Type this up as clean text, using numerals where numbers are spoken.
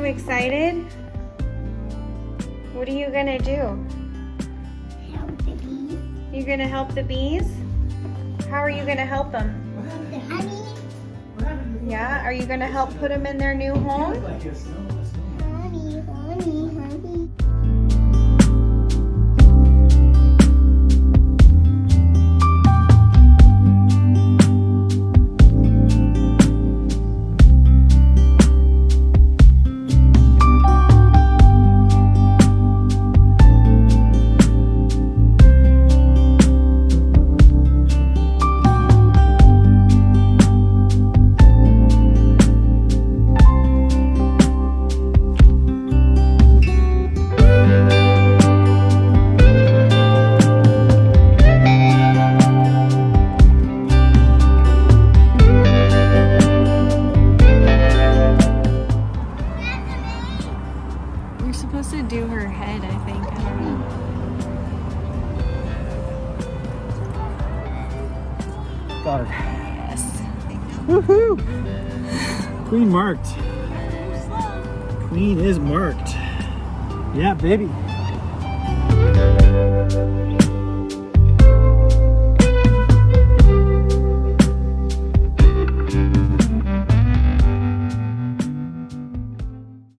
excited? What are you gonna do? Help the bees. You gonna help the bees? How are you gonna help them? The honey. Yeah, are you gonna help put them in their new home? Honey, honey, honey. You're supposed to do her head, I think. I don't know. Got her. Yes. Woohoo! Queen marked. Queen is marked. Yeah, baby.